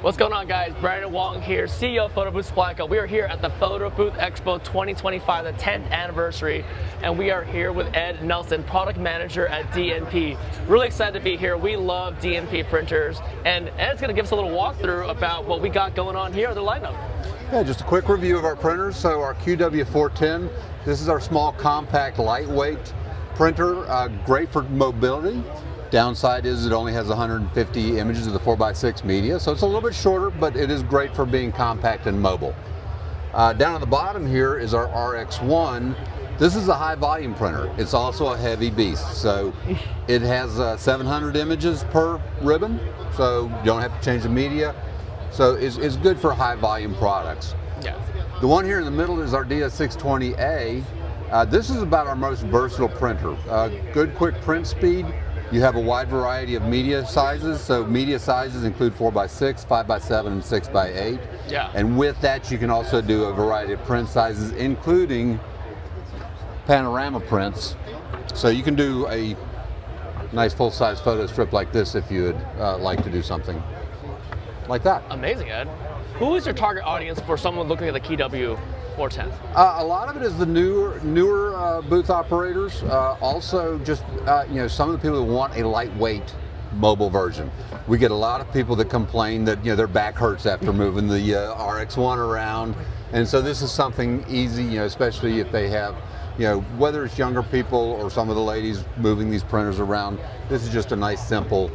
What's going on, guys? Brandon Wong here, CEO of Photobooth Blanco. We are here at the Photobooth Expo 2025, the 10th anniversary, and we are here with Ed Nelson, product manager at DNP. Really excited to be here. We love DNP Printers, and Ed's going to give us a little walkthrough about what we got going on here, the lineup. Yeah, just a quick review of our printers. So our QW410, this is our small, compact, lightweight printer, great for mobility. Downside is it only has 150 images of the 4x6 media, so it's a little bit shorter, but it is great for being compact and mobile. Down on the bottom here is our RX1. This is a high volume printer. It's also a heavy beast. So it has 700 images per ribbon, so you don't have to change the media. So it's good for high volume products. Yeah. The one here in the middle is our DS620A. This is about our most versatile printer. Good quick print speed. You have a wide variety of media sizes. So media sizes include 4x6, 5x7, and 6x8. Yeah. And with that, you can also do a variety of print sizes, including panorama prints. So you can do a nice full-size photo strip like this if you would like to do something like that. Amazing, Ed. Who is your target audience for someone looking at the QW410? A lot of it is the newer booth operators. Also, just some of the people that want a lightweight mobile version. We get a lot of people that complain that their back hurts after moving the RX1 around, and so this is something easy, especially if they have, whether it's younger people or some of the ladies moving these printers around. This is just a nice, simple.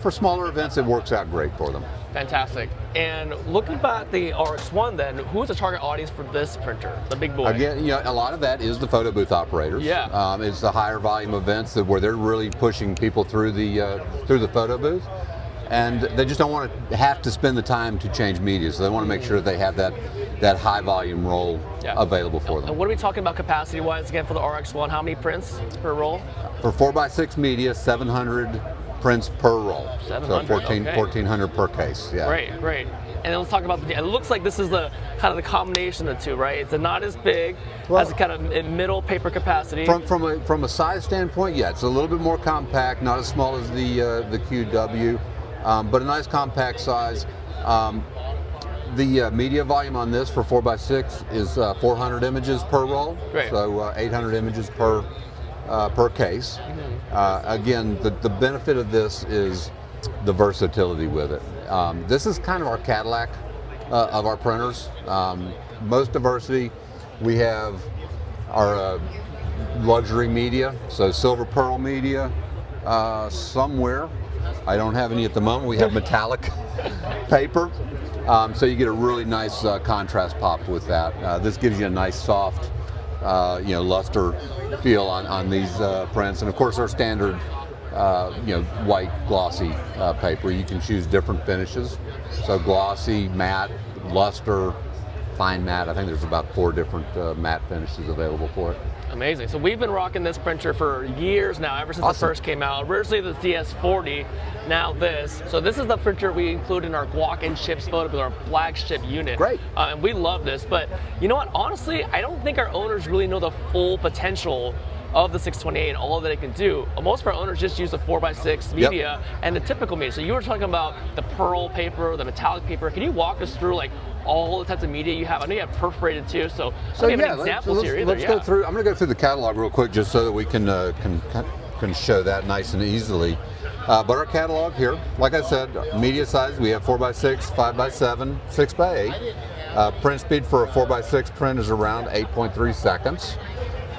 For smaller events, it works out great for them. Fantastic. And looking at the RX1 then, who is the target audience for this printer, the big boy? Again, a lot of that is the photo booth operators. Yeah. It's the higher volume events where they're really pushing people through the photo booth. And they just don't want to have to spend the time to change media, so they want to make sure that they have that high volume roll available for them. And what are we talking about capacity-wise again for the RX1? How many prints per roll? For 4x6 media, 700 prints per roll. 700, so okay. 1,400 per case. Yeah. Great. And then let's talk about it looks like this is the kind of the combination of the two, right? It's not as big, has a kind of middle paper capacity. From a size standpoint, yeah, it's a little bit more compact, not as small as the QW, but a nice compact size. The media volume on this for 4x6 is 400 images per roll. Great. So 800 images per case. Again, the benefit of this is the versatility with it. This is kind of our Cadillac of our printers. Most diversity. We have our luxury media, so silver pearl media somewhere. I don't have any at the moment. We have metallic paper, so you get a really nice contrast pop with that. This gives you a nice soft luster feel on these prints, and of course our standard white glossy paper. You can choose different finishes, so glossy, matte, luster, fine matte. I think there's about 4 different matte finishes available for it. Amazing. So we've been rocking this printer for years now, ever since it first came out. Originally the DS40, now this. So this is the printer we include in our GUAC and Chips photo booth, our flagship unit. Great. And we love this, but you know what? Honestly, I don't think our owners really know the full potential of the 628 and all that it can do. Most of our owners just use the 4x6 media and the typical media. So you were talking about the pearl paper, the metallic paper. Can you walk us through all the types of media you have? I know you have perforated too, so I don't have any examples here either. Let's go through. I'm going to go through the catalog real quick just so that we can show that nice and easily. But our catalog here, like I said, media size, we have 4x6, 5x7, 6x8. Print speed for a 4x6 print is around 8.3 seconds.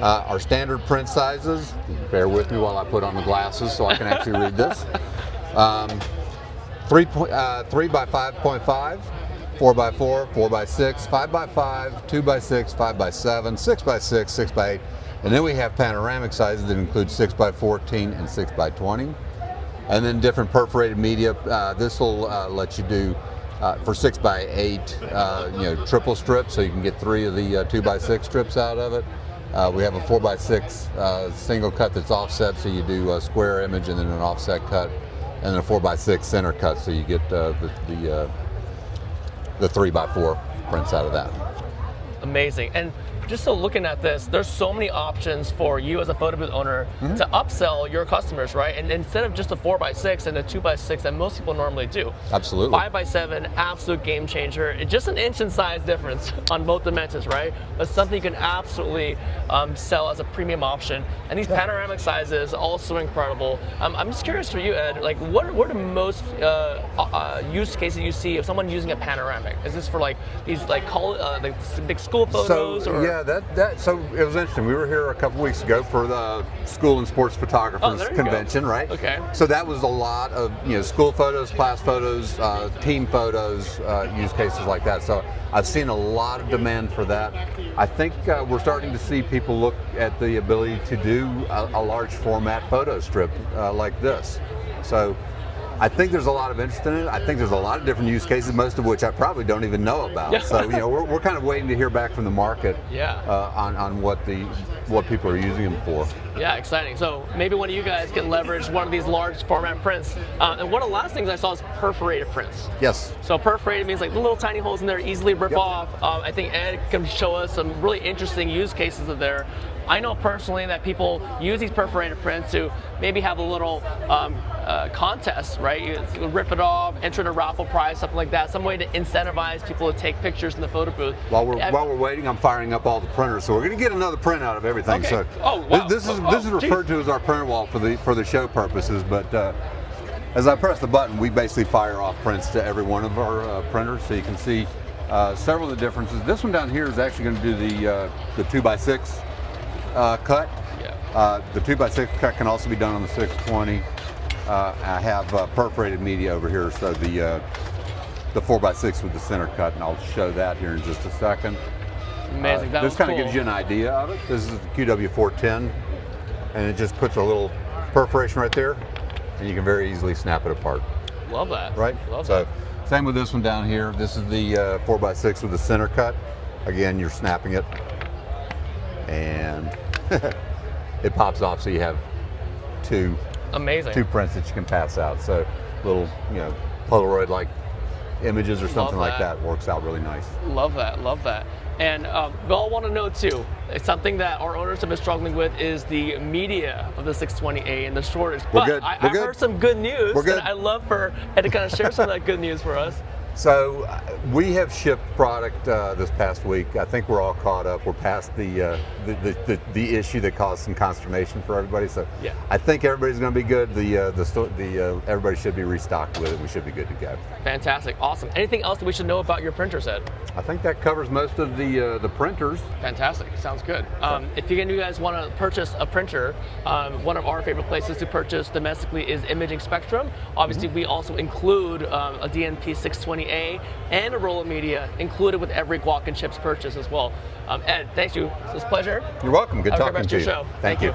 Our standard print sizes, bear with me while I put on the glasses so I can actually read this. 3 by 5.5, 4x4, 4x6, 5x5, 2x6, 5x7, 6x6, 6x8, and then we have panoramic sizes that include 6x14 and 6x20. And then different perforated media. This will let you do for 6x8, triple strips, so you can get 3 of the 2x6 strips out of it. We have a 4x6 single cut that's offset, so you do a square image and then an offset cut, and then a 4x6 center cut, so you get the 3x4 prints out of that. Amazing. And just so looking at this, there's so many options for you as a photo booth owner to upsell your customers, right? And instead of just a 4x6 and a 2x6 that most people normally do. Absolutely. 5x7, absolute game changer. It's just an inch in size difference on both dimensions, right? But something you can absolutely sell as a premium option. And these panoramic sizes, also incredible. I'm just curious for you, Ed, like what are the most use cases you see of someone using a panoramic? Is this for like these like big school photos? So or? yeah, so it was interesting. We were here a couple weeks ago for the School and Sports Photographers Convention, right? Okay. So that was a lot of school photos, class photos, team photos, use cases like that. So I've seen a lot of demand for that. I think we're starting to see people look at the ability to do a large format photo strip like this. So I think there's a lot of interest in it. I think there's a lot of different use cases, most of which I probably don't even know about. So we're kind of waiting to hear back from the market on what people are using them for. Yeah, exciting. So maybe one of you guys can leverage one of these large format prints. And one of the last things I saw is perforated prints. Yes. So perforated means like the little tiny holes in there, easily rip off. I think Ed can show us some really interesting use cases of there. I know personally that people use these perforated prints to maybe have a little contest, right? You rip it off, enter in a raffle prize, something like that. Some way to incentivize people to take pictures in the photo booth. While we're waiting, I'm firing up all the printers, so we're going to get another print out of everything. Okay. So this is referred to as our print wall for the show purposes. But as I press the button, we basically fire off prints to every one of our printers, so you can see several of the differences. This one down here is actually going to do the 2x6 cut. Yeah. The 2x6 cut can also be done on the 620. I have perforated media over here, so the 4x6 with the center cut, and I'll show that here in just a second. Amazing. This kind of gives you an idea of it. This is the QW410, and it just puts a little perforation right there, and you can very easily snap it apart. Love that. Right? Love so, that. Same with this one down here. This is the 4x6 with the center cut. Again, you're snapping it, and it pops off, so you have two prints that you can pass out. So little, Polaroid like images or something like that works out really nice. Love that, love that. And we all want to know too, it's something that our owners have been struggling with is the media of the 620A and the shortage. But I heard some good news. We're good. And I love for Ed to kind of share some of that good news for us. So we have shipped product this past week. I think we're all caught up. We're past the issue that caused some consternation for everybody. So yeah. I think everybody's going to be good. Everybody should be restocked with it. We should be good to go. Fantastic, awesome. Anything else that we should know about your printers, Ed? I think that covers most of the printers. Fantastic, sounds good. If you guys want to purchase a printer, one of our favorite places to purchase domestically is Imaging Spectrum. Obviously, we also include a DNP 620A and a roll of media included with every GUAC and chips purchase as well. Ed, thank you. It was a pleasure. You're welcome. Good talking to you. Show. Thank you.